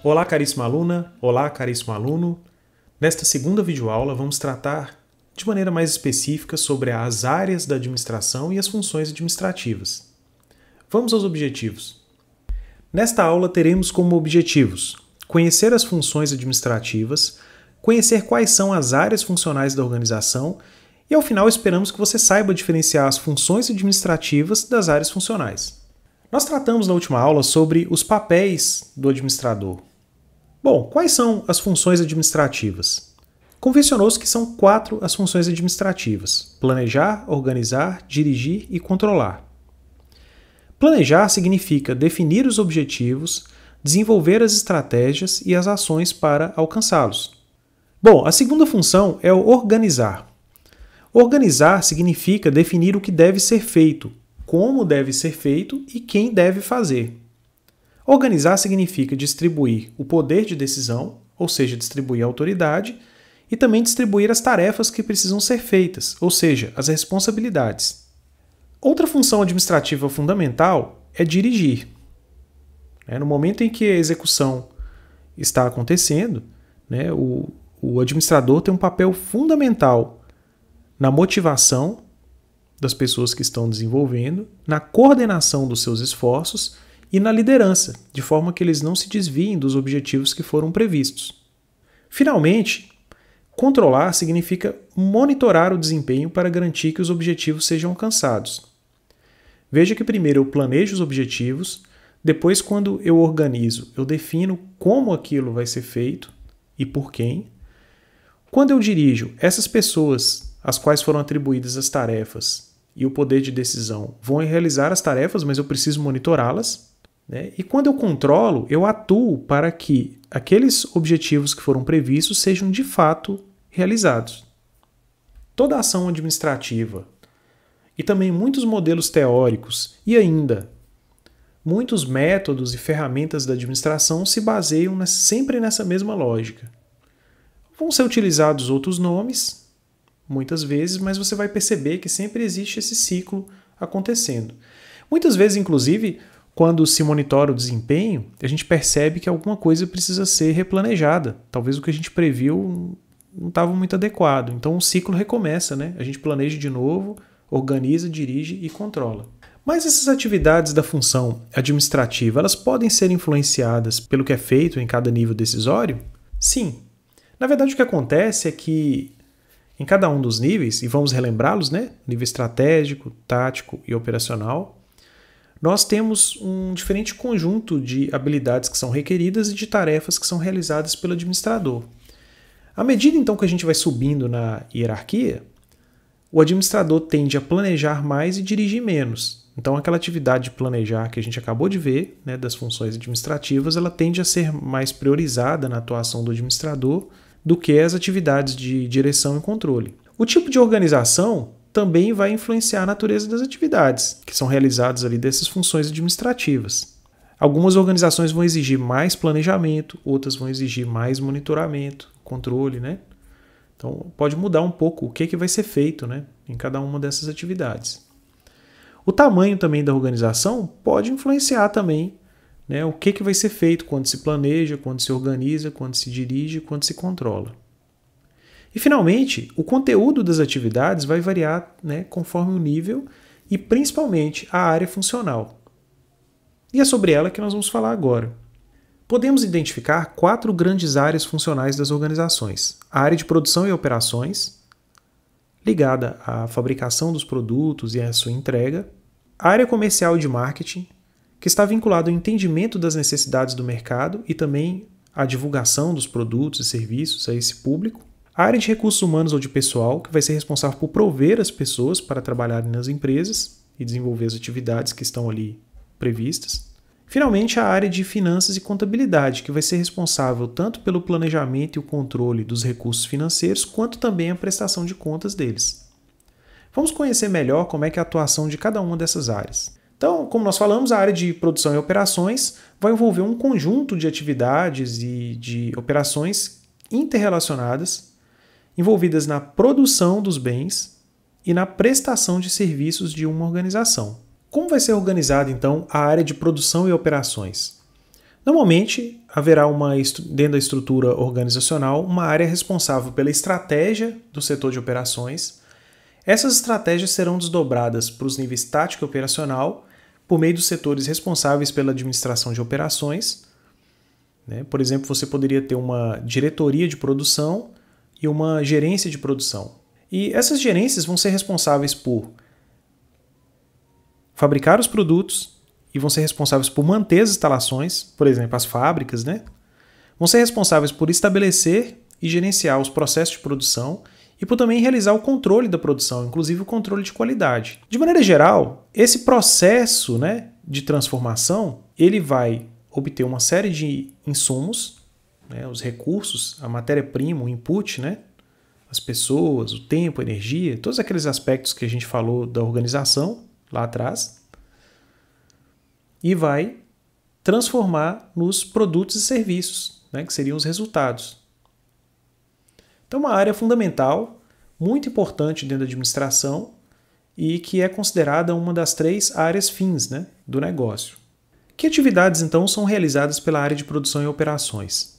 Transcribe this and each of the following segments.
Olá, caríssima aluna! Olá, caríssimo aluno! Nesta segunda videoaula, vamos tratar de maneira mais específica sobre as áreas da administração e as funções administrativas. Vamos aos objetivos. Nesta aula, teremos como objetivos conhecer as funções administrativas, conhecer quais são as áreas funcionais da organização e, ao final, esperamos que você saiba diferenciar as funções administrativas das áreas funcionais. Nós tratamos na última aula sobre os papéis do administrador. Bom, quais são as funções administrativas? Convencionou-se que são 4 as funções administrativas: planejar, organizar, dirigir e controlar. Planejar significa definir os objetivos, desenvolver as estratégias e as ações para alcançá-los. Bom, a segunda função é o organizar. Organizar significa definir o que deve ser feito, como deve ser feito e quem deve fazer. Organizar significa distribuir o poder de decisão, ou seja, distribuir a autoridade, e também distribuir as tarefas que precisam ser feitas, ou seja, as responsabilidades. Outra função administrativa fundamental é dirigir. No momento em que a execução está acontecendo, o administrador tem um papel fundamental na motivação das pessoas que estão desenvolvendo, na coordenação dos seus esforços e na liderança, de forma que eles não se desviem dos objetivos que foram previstos. Finalmente, controlar significa monitorar o desempenho para garantir que os objetivos sejam alcançados. Veja que primeiro eu planejo os objetivos, depois, quando eu organizo, eu defino como aquilo vai ser feito e por quem. Quando eu dirijo, essas pessoas às quais foram atribuídas as tarefas e o poder de decisão vão realizar as tarefas, mas eu preciso monitorá-las. E quando eu controlo, eu atuo para que aqueles objetivos que foram previstos sejam de fato realizados. Toda ação administrativa e também muitos modelos teóricos e ainda muitos métodos e ferramentas da administração se baseiam sempre nessa mesma lógica. Vão ser utilizados outros nomes, muitas vezes, mas você vai perceber que sempre existe esse ciclo acontecendo. Muitas vezes, inclusive, quando se monitora o desempenho, a gente percebe que alguma coisa precisa ser replanejada. Talvez o que a gente previu não estava muito adequado. Então o ciclo recomeça, A gente planeja de novo, organiza, dirige e controla. Mas essas atividades da função administrativa, elas podem ser influenciadas pelo que é feito em cada nível decisório? Sim. Na verdade, o que acontece é que em cada um dos níveis, e vamos relembrá-los, nível estratégico, tático e operacional, nós temos um diferente conjunto de habilidades que são requeridas e de tarefas que são realizadas pelo administrador. À medida, então, que a gente vai subindo na hierarquia, o administrador tende a planejar mais e dirigir menos. Então, aquela atividade de planejar que a gente acabou de ver, das funções administrativas, ela tende a ser mais priorizada na atuação do administrador do que as atividades de direção e controle. O tipo de organização também vai influenciar a natureza das atividades que são realizadas ali dessas funções administrativas. Algumas organizações vão exigir mais planejamento, outras vão exigir mais monitoramento, controle, Então, pode mudar um pouco o que vai ser feito, em cada uma dessas atividades. O tamanho também da organização pode influenciar também o que vai ser feito quando se planeja, quando se organiza, quando se dirige, quando se controla. E, finalmente, o conteúdo das atividades vai variar conforme o nível e, principalmente, a área funcional. E é sobre ela que nós vamos falar agora. Podemos identificar 4 grandes áreas funcionais das organizações. A área de produção e operações, ligada à fabricação dos produtos e à sua entrega. A área comercial e de marketing, que está vinculada ao entendimento das necessidades do mercado e também à divulgação dos produtos e serviços a esse público. A área de recursos humanos ou de pessoal, que vai ser responsável por prover as pessoas para trabalharem nas empresas e desenvolver as atividades que estão ali previstas. Finalmente, a área de finanças e contabilidade, que vai ser responsável tanto pelo planejamento e o controle dos recursos financeiros, quanto também a prestação de contas deles. Vamos conhecer melhor como é que é a atuação de cada uma dessas áreas. Então, como nós falamos, a área de produção e operações vai envolver um conjunto de atividades e de operações interrelacionadas, envolvidas na produção dos bens e na prestação de serviços de uma organização. Como vai ser organizada, então, a área de produção e operações? Normalmente, haverá dentro da estrutura organizacional uma área responsável pela estratégia do setor de operações. Essas estratégias serão desdobradas para os níveis tático e operacional por meio dos setores responsáveis pela administração de operações. Por exemplo, você poderia ter uma diretoria de produção e uma gerência de produção. E essas gerências vão ser responsáveis por fabricar os produtos e vão ser responsáveis por manter as instalações, por exemplo, as fábricas, Vão ser responsáveis por estabelecer e gerenciar os processos de produção e por também realizar o controle da produção, inclusive o controle de qualidade. De maneira geral, esse processo de transformação, ele vai obter uma série de insumos, os recursos, a matéria-prima, o input, as pessoas, o tempo, a energia, todos aqueles aspectos que a gente falou da organização lá atrás, e vai transformar nos produtos e serviços, que seriam os resultados. Então, uma área fundamental, muito importante dentro da administração e que é considerada uma das 3 áreas fins do negócio. Que atividades, então, são realizadas pela área de produção e operações?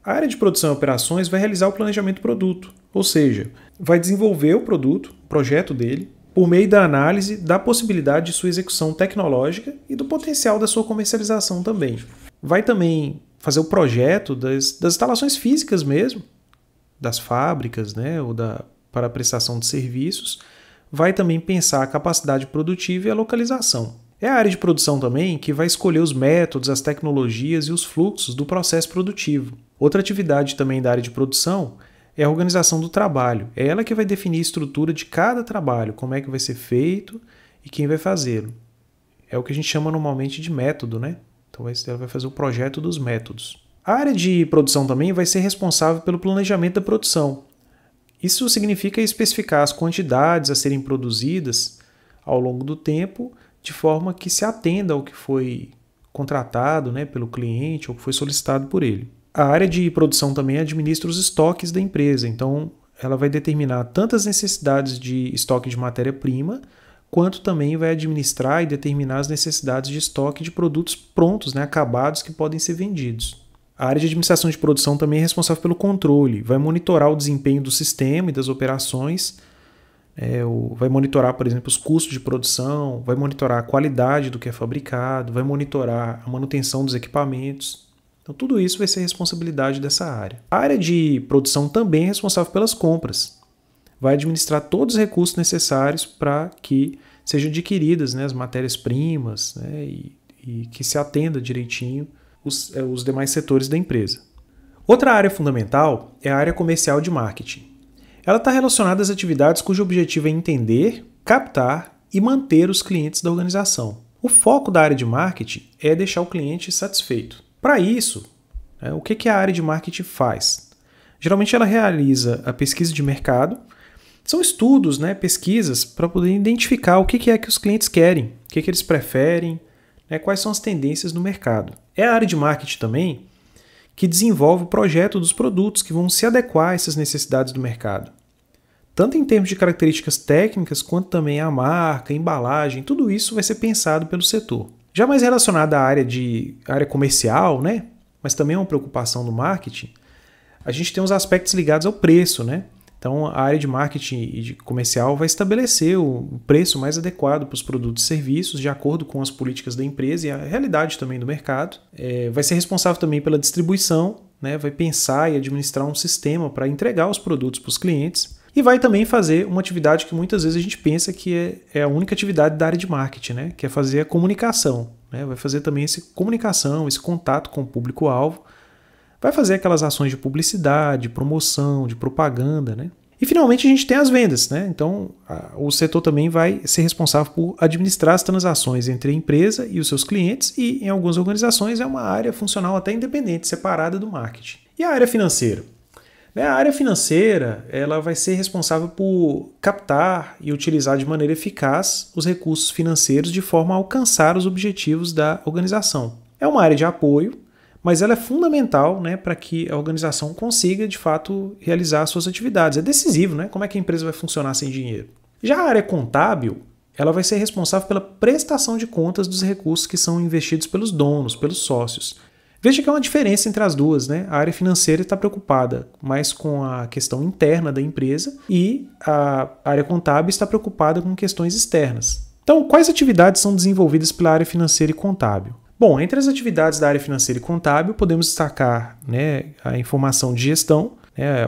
A área de produção e operações vai realizar o planejamento do produto, ou seja, vai desenvolver o produto, o projeto dele, por meio da análise da possibilidade de sua execução tecnológica e do potencial da sua comercialização também. Vai também fazer o projeto das instalações físicas mesmo, das fábricas, para a prestação de serviços. Vai também pensar a capacidade produtiva e a localização. É a área de produção também que vai escolher os métodos, as tecnologias e os fluxos do processo produtivo. Outra atividade também da área de produção é a organização do trabalho. É ela que vai definir a estrutura de cada trabalho, como é que vai ser feito e quem vai fazê-lo. É o que a gente chama normalmente de método, Então ela vai fazer o projeto dos métodos. A área de produção também vai ser responsável pelo planejamento da produção. Isso significa especificar as quantidades a serem produzidas ao longo do tempo, de forma que se atenda ao que foi contratado pelo cliente ou que foi solicitado por ele. A área de produção também administra os estoques da empresa, então ela vai determinar tanto as necessidades de estoque de matéria-prima, quanto também vai administrar e determinar as necessidades de estoque de produtos prontos, acabados, que podem ser vendidos. A área de administração de produção também é responsável pelo controle, vai monitorar o desempenho do sistema e das operações, vai monitorar, por exemplo, os custos de produção, vai monitorar a qualidade do que é fabricado, vai monitorar a manutenção dos equipamentos. Então, tudo isso vai ser responsabilidade dessa área. A área de produção também é responsável pelas compras. Vai administrar todos os recursos necessários para que sejam adquiridas as matérias-primas e que se atenda direitinho os demais setores da empresa. Outra área fundamental é a área comercial de marketing. Ela está relacionada às atividades cujo objetivo é entender, captar e manter os clientes da organização. O foco da área de marketing é deixar o cliente satisfeito. Para isso, o que a área de marketing faz? Geralmente ela realiza a pesquisa de mercado. São estudos, pesquisas, para poder identificar o que é que os clientes querem, o que eles preferem, quais são as tendências no mercado. É a área de marketing também que desenvolve o projeto dos produtos que vão se adequar a essas necessidades do mercado. Tanto em termos de características técnicas, quanto também a marca, a embalagem, tudo isso vai ser pensado pelo setor. Já mais relacionado à área comercial, mas também é uma preocupação do marketing, a gente tem os aspectos ligados ao preço, Então, a área de marketing e de comercial vai estabelecer o preço mais adequado para os produtos e serviços, de acordo com as políticas da empresa e a realidade também do mercado. Vai ser responsável também pela distribuição, vai pensar e administrar um sistema para entregar os produtos para os clientes. E vai também fazer uma atividade que muitas vezes a gente pensa que é a única atividade da área de marketing, que é fazer a comunicação. Vai fazer também essa comunicação, esse contato com o público-alvo. Vai fazer aquelas ações de publicidade, de promoção, de propaganda. E finalmente a gente tem as vendas. Então o setor também vai ser responsável por administrar as transações entre a empresa e os seus clientes e em algumas organizações é uma área funcional até independente, separada do marketing. E a área financeira? A área financeira ela vai ser responsável por captar e utilizar de maneira eficaz os recursos financeiros de forma a alcançar os objetivos da organização. É uma área de apoio, mas ela é fundamental para que a organização consiga, de fato, realizar suas atividades. É decisivo, como é que a empresa vai funcionar sem dinheiro. Já a área contábil, ela vai ser responsável pela prestação de contas dos recursos que são investidos pelos donos, pelos sócios. Veja que há uma diferença entre as duas, né? A área financeira está preocupada mais com a questão interna da empresa e a área contábil está preocupada com questões externas. Então, quais atividades são desenvolvidas pela área financeira e contábil? Bom, entre as atividades da área financeira e contábil, podemos destacar, né, a informação de gestão.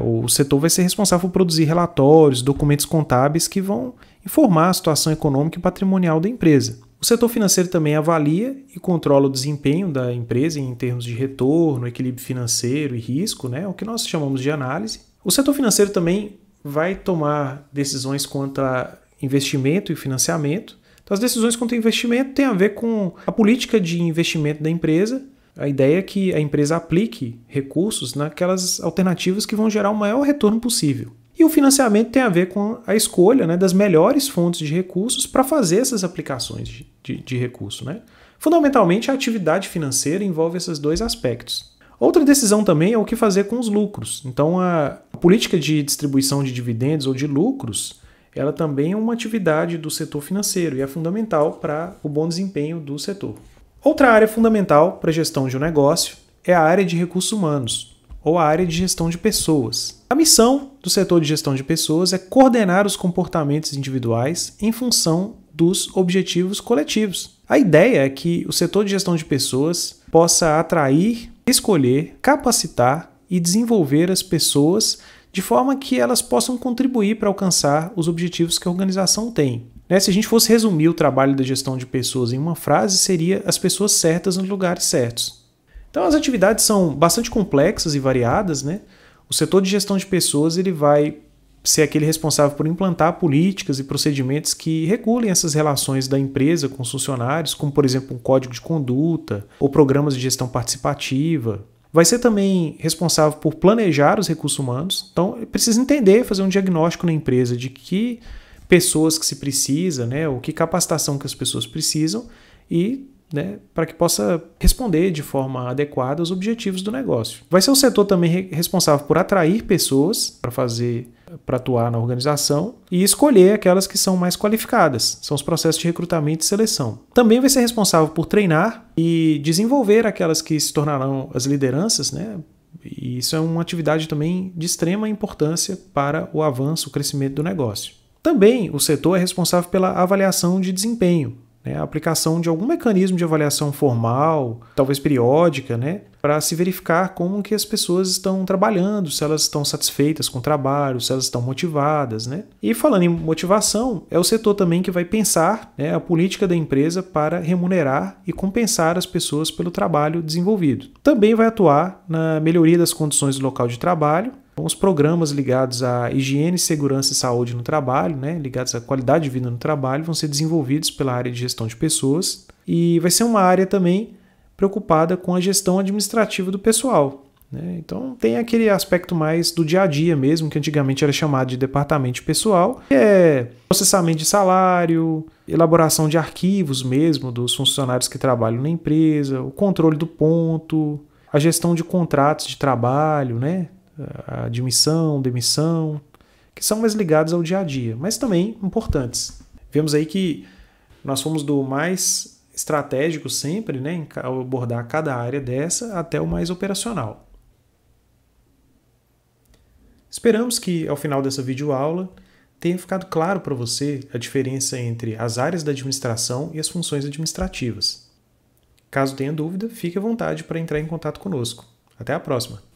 O setor vai ser responsável por produzir relatórios, documentos contábeis que vão informar a situação econômica e patrimonial da empresa. O setor financeiro também avalia e controla o desempenho da empresa em termos de retorno, equilíbrio financeiro e risco, né, o que nós chamamos de análise. O setor financeiro também vai tomar decisões quanto a investimento e financiamento. Então, as decisões quanto a investimento têm a ver com a política de investimento da empresa. A ideia é que a empresa aplique recursos naquelas alternativas que vão gerar o maior retorno possível. E o financiamento tem a ver com a escolha, né, das melhores fontes de recursos para fazer essas aplicações de recurso, né? Fundamentalmente, a atividade financeira envolve esses dois aspectos. Outra decisão também é o que fazer com os lucros. Então, a política de distribuição de dividendos ou de lucros, ela também é uma atividade do setor financeiro e é fundamental para o bom desempenho do setor. Outra área fundamental para a gestão de um negócio é a área de recursos humanos, ou a área de gestão de pessoas. A missão do setor de gestão de pessoas é coordenar os comportamentos individuais em função dos objetivos coletivos. A ideia é que o setor de gestão de pessoas possa atrair, escolher, capacitar e desenvolver as pessoas de forma que elas possam contribuir para alcançar os objetivos que a organização tem. Se a gente fosse resumir o trabalho da gestão de pessoas em uma frase, seria as pessoas certas nos lugares certos. Então, as atividades são bastante complexas e variadas, né? O setor de gestão de pessoas ele vai ser aquele responsável por implantar políticas e procedimentos que regulem essas relações da empresa com os funcionários, como, por exemplo, um código de conduta ou programas de gestão participativa. Vai ser também responsável por planejar os recursos humanos. Então, precisa entender, fazer um diagnóstico na empresa de que pessoas que se precisa, né, ou que capacitação que as pessoas precisam e, né, para que possa responder de forma adequada aos objetivos do negócio. Vai ser o setor também responsável por atrair pessoas para atuar na organização e escolher aquelas que são mais qualificadas. São os processos de recrutamento e seleção. Também vai ser responsável por treinar e desenvolver aquelas que se tornarão as lideranças, né? E isso é uma atividade também de extrema importância para o avanço, o crescimento do negócio. Também o setor é responsável pela avaliação de desempenho, né? A aplicação de algum mecanismo de avaliação formal, talvez periódica, né? Para se verificar como que as pessoas estão trabalhando, se elas estão satisfeitas com o trabalho, se elas estão motivadas, né? E falando em motivação, é o setor também que vai pensar, né, a política da empresa para remunerar e compensar as pessoas pelo trabalho desenvolvido. Também vai atuar na melhoria das condições do local de trabalho, com os programas ligados à higiene, segurança e saúde no trabalho, né, ligados à qualidade de vida no trabalho, vão ser desenvolvidos pela área de gestão de pessoas e vai ser uma área também preocupada com a gestão administrativa do pessoal, né? Então tem aquele aspecto mais do dia a dia mesmo, que antigamente era chamado de departamento de pessoal, que é processamento de salário, elaboração de arquivos mesmo dos funcionários que trabalham na empresa, o controle do ponto, a gestão de contratos de trabalho, né? A admissão, demissão, que são mais ligados ao dia a dia, mas também importantes. Vemos aí que nós fomos do mais estratégico sempre, né, ao abordar cada área dessa, até o mais operacional. Esperamos que, ao final dessa videoaula, tenha ficado claro para você a diferença entre as áreas da administração e as funções administrativas. Caso tenha dúvida, fique à vontade para entrar em contato conosco. Até a próxima!